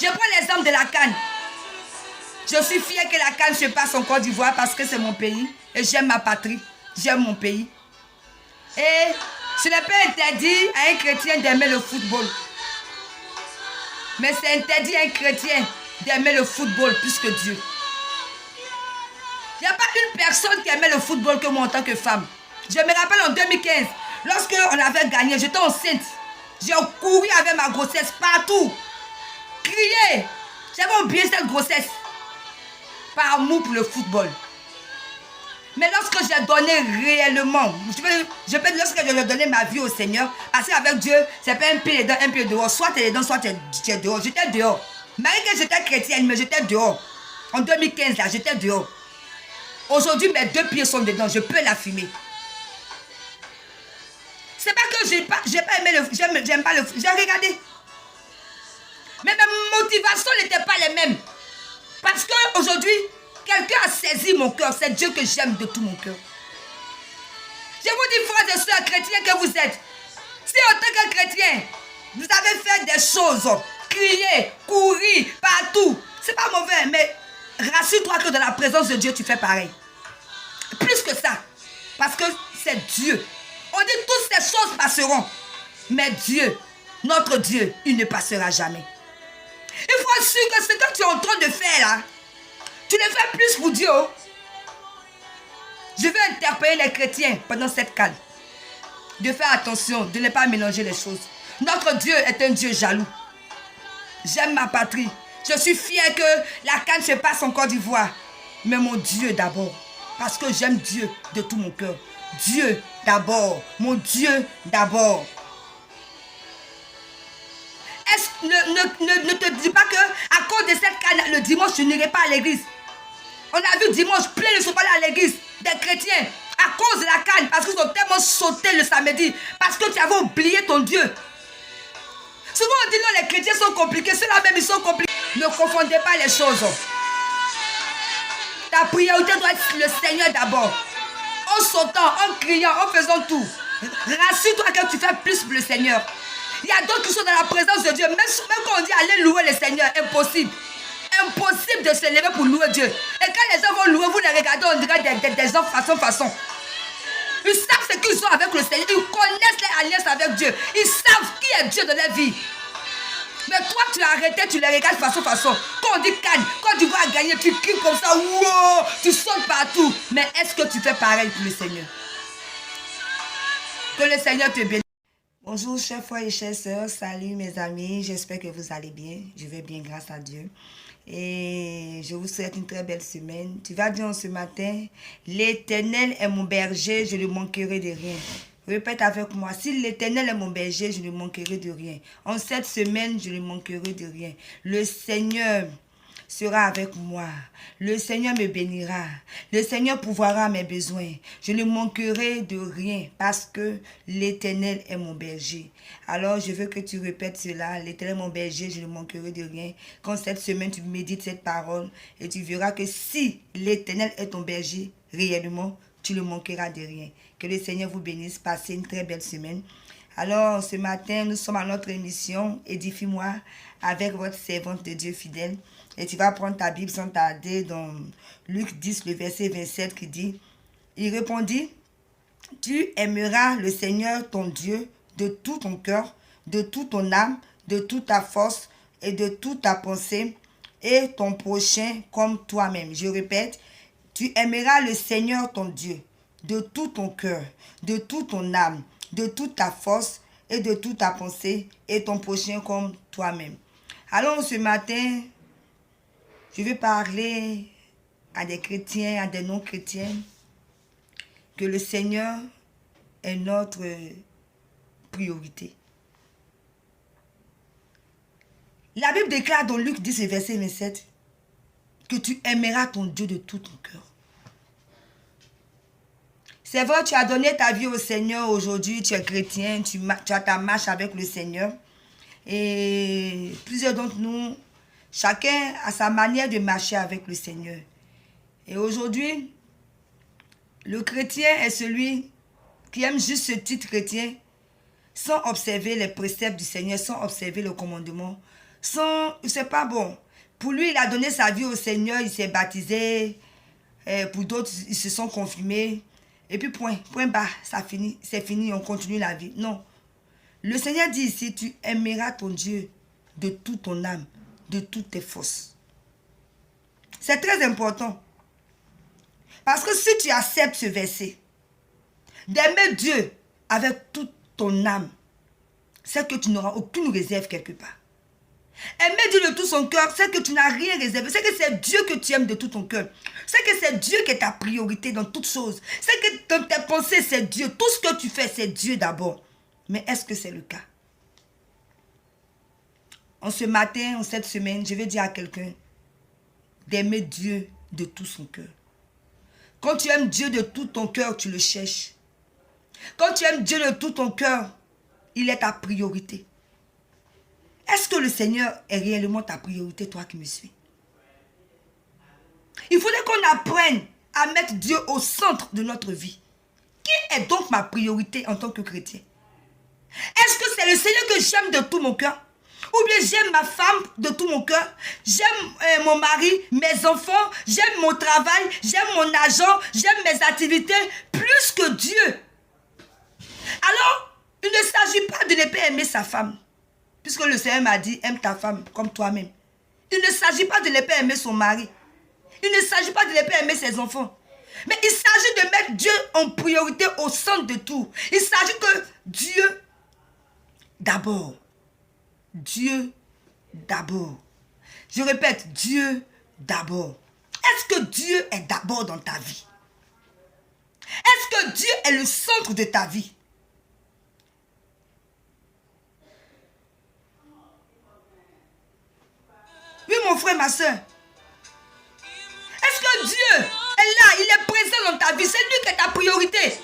Je prends l'exemple de la CAN. Je suis fière que la CAN se passe en Côte d'Ivoire parce que c'est mon pays. Et j'aime ma patrie. J'aime mon pays. Et ce n'est pas interdit à un chrétien d'aimer le football. Mais c'est interdit à un chrétien d'aimer le football plus que Dieu. Il n'y a pas une personne qui aimait le football que moi en tant que femme. Je me rappelle en 2015, lorsque on avait gagné, j'étais enceinte. J'ai couru avec ma grossesse partout. Crié. J'avais oublié cette grossesse. Par amour pour le football. Mais lorsque j'ai donné réellement, lorsque j'ai donné ma vie au Seigneur, parce qu'avec Dieu, c'est pas un pied dedans, un pied dehors. Soit tu es dedans, soit tu es dehors. J'étais dehors. Malgré que j'étais chrétienne, mais j'étais dehors. En 2015, là, j'étais dehors. Aujourd'hui, mes 2 pieds sont dedans. Je peux l'affirmer. C'est pas que j'ai pas aimé le foot. J'aime pas le foot. J'ai regardé. Mais mes motivations n'étaient pas les mêmes. Parce qu'aujourd'hui, quelqu'un a saisi mon cœur. C'est Dieu que j'aime de tout mon cœur. Je vous dis, frères et sœurs chrétiens que vous êtes, si en tant que chrétien, vous avez fait des choses, crier, courir, partout, c'est pas mauvais, mais rassure-toi que dans la présence de Dieu, tu fais pareil. Plus que ça. Parce que c'est Dieu. On dit toutes ces choses passeront. Mais Dieu, notre Dieu, il ne passera jamais. Il faut assurer que ce que tu es en train de faire là, tu le fais plus pour Dieu. Je veux interpeller les chrétiens pendant cette CAN. De faire attention, de ne pas mélanger les choses. Notre Dieu est un Dieu jaloux. J'aime ma patrie. Je suis fière que la CAN se passe en Côte d'Ivoire. Mais mon Dieu d'abord. Parce que j'aime Dieu de tout mon cœur. Dieu d'abord. Mon Dieu d'abord. Ne te dis pas que à cause de cette CAN, le dimanche, je n'irai pas à l'église. On a vu dimanche, plein ne sont pas allés à l'église. Des chrétiens. À cause de la CAN. Parce qu'ils ont tellement sauté le samedi. Parce que tu avais oublié ton Dieu. Souvent on dit non, les chrétiens sont compliqués. Ceux-là même, ils sont compliqués. Ne confondez pas les choses. Ta priorité doit être le Seigneur d'abord. En sautant, en criant, en faisant tout. Rassure-toi que tu fais plus pour le Seigneur. Il y a d'autres qui sont dans la présence de Dieu. Même quand on dit aller louer le Seigneur, impossible. Impossible de se lever pour louer Dieu. Et quand les gens vont louer, vous les regardez, on dirait des gens façon. Ils savent ce qu'ils ont avec le Seigneur. Ils connaissent les alliances avec Dieu. Ils savent qui est Dieu dans leur vie. Mais toi, tu as arrêté, tu les regardes façon. Quand on dit CAN, quand tu vas gagner, tu cries comme ça, wow, tu sautes partout. Mais est-ce que tu fais pareil pour le Seigneur? Que le Seigneur te bénisse. Bonjour, chers frères et chères sœurs. Salut mes amis. J'espère que vous allez bien. Je vais bien grâce à Dieu. Et je vous souhaite une très belle semaine. Tu vas dire ce matin, l'Éternel est mon berger, je ne manquerai de rien. Répète avec moi, si l'Éternel est mon berger, je ne manquerai de rien. En cette semaine, je ne manquerai de rien. Le Seigneur sera avec moi. Le Seigneur me bénira. Le Seigneur pourvoira à mes besoins. Je ne manquerai de rien parce que l'Éternel est mon berger. Alors, je veux que tu répètes cela. L'Éternel est mon berger, je ne manquerai de rien. Quand cette semaine, tu médites cette parole et tu verras que si l'Éternel est ton berger, réellement, tu ne manqueras de rien. Que le Seigneur vous bénisse. Passez une très belle semaine. Alors, ce matin, nous sommes à notre émission « Édifie-moi » avec votre servante de Dieu fidèle. Et tu vas prendre ta Bible sans tarder dans Luc 10, le verset 27 qui dit « Il répondit, tu aimeras le Seigneur ton Dieu de tout ton cœur, de toute ton âme, de toute ta force et de toute ta pensée et ton prochain comme toi-même. » Je répète, tu aimeras le Seigneur ton Dieu de tout ton cœur, de toute ton âme, de toute ta force et de toute ta pensée et ton prochain comme toi-même. Alors ce matin, je vais parler à des chrétiens, à des non-chrétiens, que le Seigneur est notre priorité. La Bible déclare dans Luc 10, verset 27, que tu aimeras ton Dieu de tout ton cœur. C'est vrai, tu as donné ta vie au Seigneur aujourd'hui, tu es chrétien, tu as ta marche avec le Seigneur. Et plusieurs d'entre nous, chacun a sa manière de marcher avec le Seigneur. Et aujourd'hui, le chrétien est celui qui aime juste ce titre chrétien sans observer les préceptes du Seigneur, sans observer le commandement, c'est pas bon. Pour lui, il a donné sa vie au Seigneur, il s'est baptisé. Pour d'autres, ils se sont confirmés. Et puis point barre, c'est fini, on continue la vie. Non. Le Seigneur dit ici, tu aimeras ton Dieu de toute ton âme, de toutes tes forces. C'est très important. Parce que si tu acceptes ce verset, d'aimer Dieu avec toute ton âme, c'est que tu n'auras aucune réserve quelque part. Aimer Dieu de tout son cœur, c'est que tu n'as rien réservé. C'est que c'est Dieu que tu aimes de tout ton cœur. C'est que c'est Dieu qui est ta priorité dans toutes choses. C'est que dans tes pensées, c'est Dieu. Tout ce que tu fais, c'est Dieu d'abord. Mais est-ce que c'est le cas? En ce matin, en cette semaine, je vais dire à quelqu'un d'aimer Dieu de tout son cœur. Quand tu aimes Dieu de tout ton cœur, tu le cherches. Quand tu aimes Dieu de tout ton cœur, il est ta priorité. Est-ce que le Seigneur est réellement ta priorité, toi qui me suis? Il faudrait qu'on apprenne à mettre Dieu au centre de notre vie. Qui est donc ma priorité en tant que chrétien? Est-ce que c'est le Seigneur que j'aime de tout mon cœur? Ou bien j'aime ma femme de tout mon cœur? J'aime mon mari, mes enfants, j'aime mon travail, j'aime mon argent, j'aime mes activités plus que Dieu. Alors, il ne s'agit pas de ne pas aimer sa femme. Puisque le Seigneur m'a dit, aime ta femme comme toi-même. Il ne s'agit pas de ne pas aimer son mari. Il ne s'agit pas de ne pas aimer ses enfants. Mais il s'agit de mettre Dieu en priorité au centre de tout. Il s'agit que Dieu d'abord. Dieu d'abord. Je répète, Dieu d'abord. Est-ce que Dieu est d'abord dans ta vie? Est-ce que Dieu est le centre de ta vie? Oui, mon frère, ma soeur. Est-ce que Dieu est là, il est présent dans ta vie? C'est lui qui est ta priorité.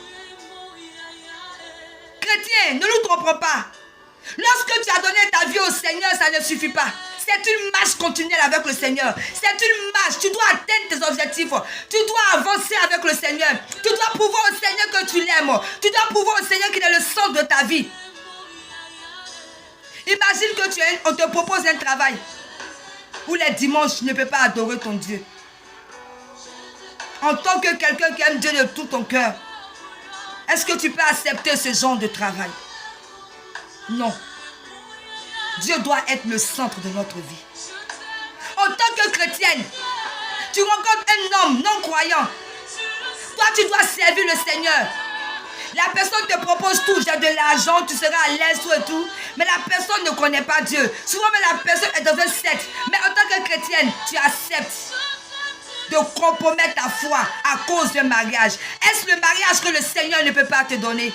Chrétien, ne nous trompons pas. Lorsque tu as donné ta vie au Seigneur, ça ne suffit pas. C'est une marche continuelle avec le Seigneur. C'est une marche. Tu dois atteindre tes objectifs. Tu dois avancer avec le Seigneur. Tu dois prouver au Seigneur que tu l'aimes. Tu dois prouver au Seigneur qu'il est le centre de ta vie. Imagine que on te propose un travail où les dimanches, tu ne peux pas adorer ton Dieu. En tant que quelqu'un qui aime Dieu de tout ton cœur, est-ce que tu peux accepter ce genre de travail? Non. Dieu doit être le centre de notre vie. En tant que chrétienne, tu rencontres un homme non-croyant. Toi, tu dois servir le Seigneur. La personne te propose tout, j'ai de l'argent, tu seras à l'aise, tout et tout. Mais la personne ne connaît pas Dieu. Souvent, la personne est dans un secte. Mais en tant que chrétienne, tu acceptes de compromettre ta foi à cause d'un mariage. Est-ce le mariage que le Seigneur ne peut pas te donner?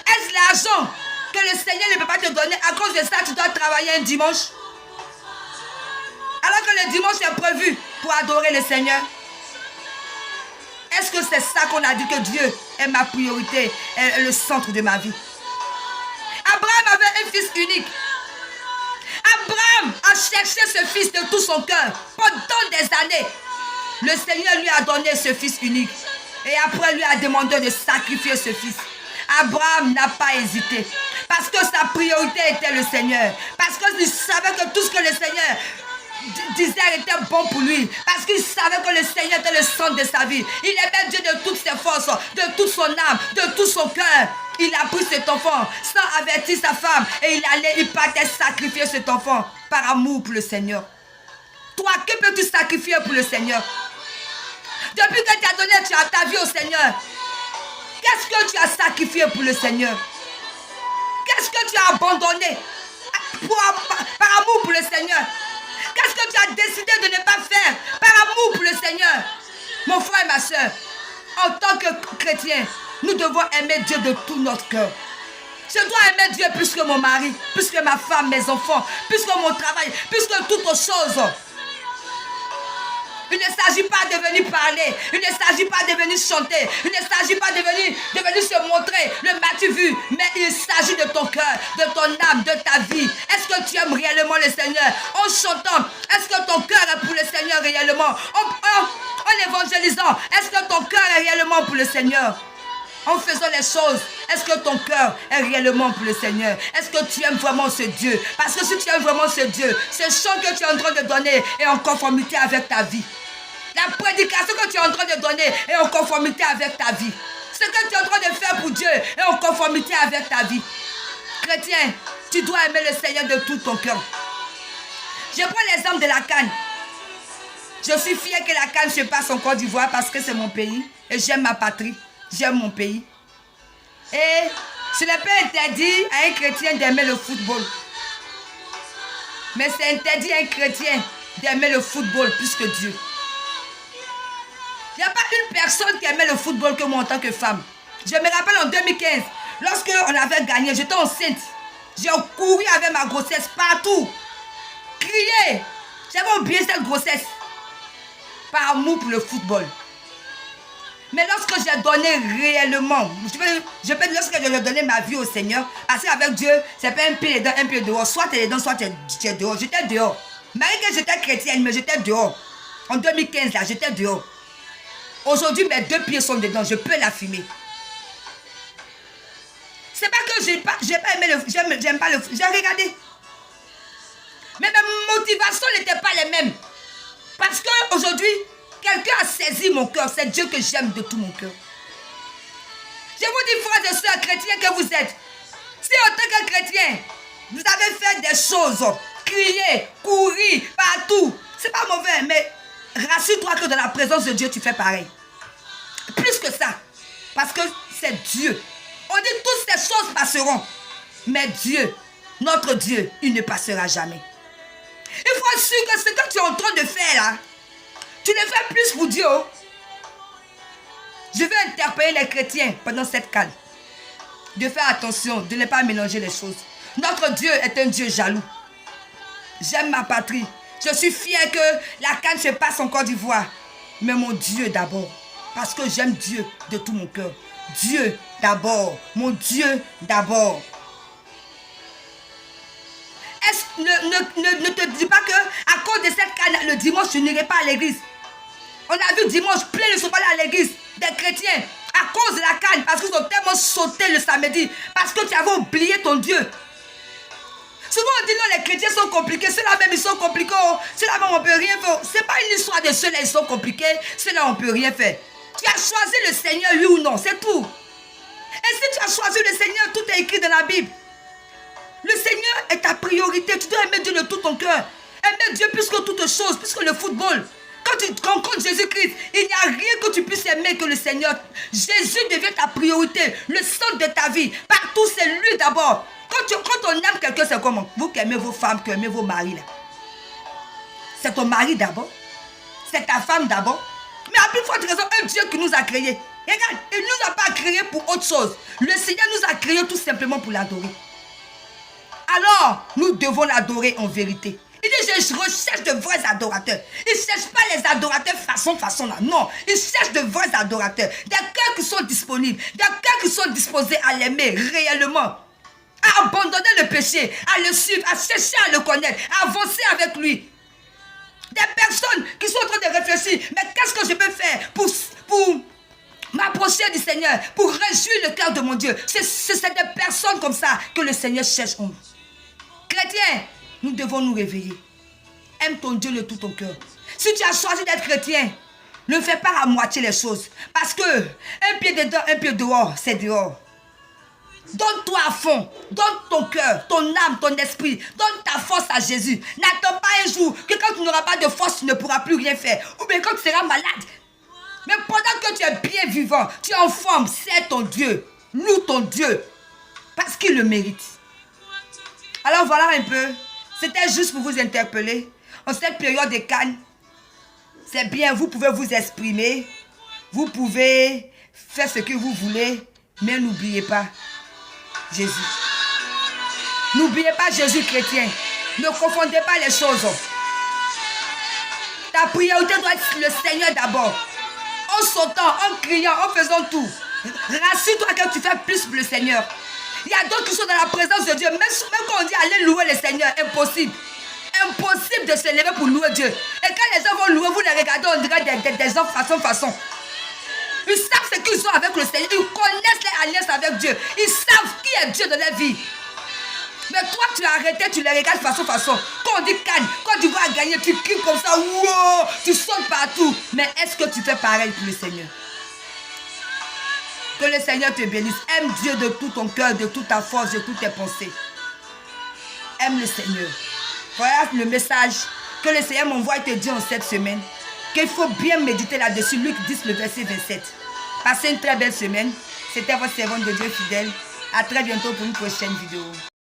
Est-ce l'argent que le Seigneur ne peut pas te donner? À cause de ça, tu dois travailler un dimanche? Alors que le dimanche est prévu pour adorer le Seigneur. Est-ce que c'est ça qu'on a dit que Dieu est ma priorité, est le centre de ma vie? Abraham avait un fils unique. Abraham a cherché ce fils de tout son cœur pendant des années. Le Seigneur lui a donné ce fils unique. Et après lui a demandé de sacrifier ce fils. Abraham n'a pas hésité. Parce que sa priorité était le Seigneur. Parce qu'il savait que tout ce que le Seigneur disait était bon pour lui. Parce qu'il savait que le Seigneur était le centre de sa vie. Il aimait Dieu de toutes ses forces, de toute son âme, de tout son cœur. Il a pris cet enfant sans avertir sa femme. Et il partait sacrifier cet enfant par amour pour le Seigneur. Toi, que peux-tu sacrifier pour le Seigneur? Depuis que tu as donné ta vie au Seigneur, qu'est-ce que tu as sacrifié pour le Seigneur? Qu'est-ce que tu as abandonné par amour pour le Seigneur? Qu'est-ce que tu as décidé de ne pas faire par amour pour le Seigneur? Mon frère et ma soeur, en tant que chrétien, nous devons aimer Dieu de tout notre cœur. Je dois aimer Dieu plus que mon mari, plus que ma femme, mes enfants, plus que mon travail, plus que toutes autres choses. Il ne s'agit pas de venir parler, il ne s'agit pas de venir chanter, il ne s'agit pas de venir se montrer, le m'as-tu vu, mais il s'agit de ton cœur, de ton âme, de ta vie. Est-ce que tu aimes réellement le Seigneur? En chantant, est-ce que ton cœur est pour le Seigneur réellement? En évangélisant, est-ce que ton cœur est réellement pour le Seigneur? en faisant les choses, est-ce que ton cœur est réellement pour le Seigneur? Est-ce que tu aimes vraiment ce Dieu? Parce que si tu aimes vraiment ce Dieu, ce chant que tu es en train de donner est en conformité avec ta vie. La prédication que tu es en train de donner est en conformité avec ta vie. Ce que tu es en train de faire pour Dieu est en conformité avec ta vie. Chrétien, tu dois aimer le Seigneur de tout ton cœur. Je prends l'exemple de la Cannes. Je suis fière que la Cannes se passe en Côte d'Ivoire parce que c'est mon pays. Et j'aime ma patrie. J'aime mon pays. Et ce n'est pas interdit à un chrétien d'aimer le football. Mais c'est interdit à un chrétien d'aimer le football plus que Dieu. Il n'y a pas une personne qui aimait le football que moi en tant que femme. Je me rappelle en 2015, lorsque on avait gagné, j'étais enceinte. J'ai couru avec ma grossesse partout. Crié. J'avais oublié cette grossesse. Par amour pour le football. Mais lorsque j'ai donné réellement, lorsque j'ai donné ma vie au Seigneur, parce qu'avec Dieu, c'est pas un pied dedans, un pied dehors. Soit tu es dedans, soit tu es dehors. J'étais dehors. Malgré que j'étais chrétienne, mais j'étais dehors. En 2015, là, j'étais dehors. Aujourd'hui, mes 2 pieds sont dedans. Je peux l'affirmer. C'est pas que j'ai pas aimé j'aime pas le foot. J'ai regardé. Mais mes motivations n'étaient pas les mêmes. Parce qu'aujourd'hui, quelqu'un a saisi mon cœur. C'est Dieu que j'aime de tout mon cœur. Je vous dis, frères et sœurs chrétiens que vous êtes, si en tant que chrétien, vous avez fait des choses, crier, courir, partout, c'est pas mauvais, mais rassure-toi que dans la présence de Dieu, tu fais pareil. Plus que ça. Parce que c'est Dieu. On dit toutes ces choses passeront. Mais Dieu, notre Dieu, il ne passera jamais. Il faut être sûr que ce que tu es en train de faire là, tu le fais plus pour Dieu. Je vais interpeller les chrétiens pendant cette canne. De faire attention, de ne pas mélanger les choses. Notre Dieu est un Dieu jaloux. J'aime ma patrie. Je suis fière que la canne se passe en Côte d'Ivoire. Mais mon Dieu d'abord. Parce que j'aime Dieu de tout mon cœur. Dieu d'abord. Mon Dieu d'abord. Ne te dis pas que à cause de cette canne, le dimanche, je n'irai pas à l'église. On a vu dimanche, plein ne sont pas allés à l'église. Des chrétiens, à cause de la canne, parce qu'ils ont tellement sauté le samedi. Parce que tu avais oublié ton Dieu. Souvent on dit non, les chrétiens sont compliqués. Ceux-là même, ils sont compliqués. Ceux-là même, on ne peut rien faire. Ce n'est pas une histoire de ceux-là, ils sont compliqués. Ceux-là, on ne peut rien faire. Tu as choisi le Seigneur, oui ou non, c'est tout. Et si tu as choisi le Seigneur, tout est écrit dans la Bible. Le Seigneur est ta priorité. Tu dois aimer Dieu de tout ton cœur. Aimer Dieu plus que toute chose, plus que le football. Quand tu rencontres Jésus-Christ, il n'y a rien que tu puisses aimer que le Seigneur. Jésus devient ta priorité, le centre de ta vie. Partout, c'est lui d'abord. Quand on aime quelqu'un, c'est comment? Vous qui aimez vos femmes, qui aimez vos maris. C'est ton mari d'abord. C'est ta femme d'abord. Mais à plus forte raison, un Dieu qui nous a créés. Regarde, il ne nous a pas créés pour autre chose. Le Seigneur nous a créés tout simplement pour l'adorer. Alors, nous devons l'adorer en vérité. Il dit, je recherche de vrais adorateurs. Il ne cherche pas les adorateurs façon là. Non, il cherche de vrais adorateurs. Des cœurs qui sont disponibles. Des cœurs qui sont disposés à l'aimer réellement. À abandonner le péché. À le suivre. À chercher à le connaître. À avancer avec lui. Des personnes qui sont en train de réfléchir. Mais qu'est-ce que je peux faire pour m'approcher du Seigneur? Pour réjouir le cœur de mon Dieu. C'est des personnes comme ça que le Seigneur cherche. Chrétiens, nous devons nous réveiller. Aime ton Dieu de tout ton cœur. Si tu as choisi d'être chrétien, ne fais pas à moitié les choses. Parce que un pied dedans, un pied dehors, c'est dehors. Donne-toi à fond. Donne ton cœur, ton âme, ton esprit. Donne ta force à Jésus. N'attends pas un jour que quand tu n'auras pas de force, tu ne pourras plus rien faire. Ou bien quand tu seras malade. Mais pendant que tu es bien vivant, tu es en forme, c'est ton Dieu. Loue ton Dieu. Parce qu'il le mérite. Alors voilà un peu. C'était juste pour vous interpeller. En cette période de Cannes, c'est bien, vous pouvez vous exprimer. Vous pouvez faire ce que vous voulez. Mais n'oubliez pas Jésus. N'oubliez pas Jésus chrétien. Ne confondez pas les choses. Ta priorité doit être le Seigneur d'abord. En sautant, en criant, en faisant tout. Rassure-toi que tu fais plus pour le Seigneur. Il y a d'autres qui sont dans la présence de Dieu. Même quand on dit aller louer le Seigneur, impossible. Impossible de se lever pour louer Dieu. Et quand les gens vont louer, vous les regardez, on dirait des gens façon. Ils savent ce qu'ils ont avec le Seigneur. Ils connaissent les alliances avec Dieu. Ils savent qui est Dieu dans leur vie. Mais toi, tu as arrêté, tu les regardes façon. Quand on dit gagne, quand tu vas gagner, tu cries comme ça. Wow, tu sautes partout. Mais est-ce que tu fais pareil pour le Seigneur? Que le Seigneur te bénisse. Aime Dieu de tout ton cœur, de toute ta force, de toutes tes pensées. Aime le Seigneur. Voilà le message que le Seigneur m'envoie et te dit en cette semaine. Qu'il faut bien méditer là-dessus. Luc 10, le verset 27. Passez une très belle semaine. C'était votre servante de Dieu fidèle. À très bientôt pour une prochaine vidéo.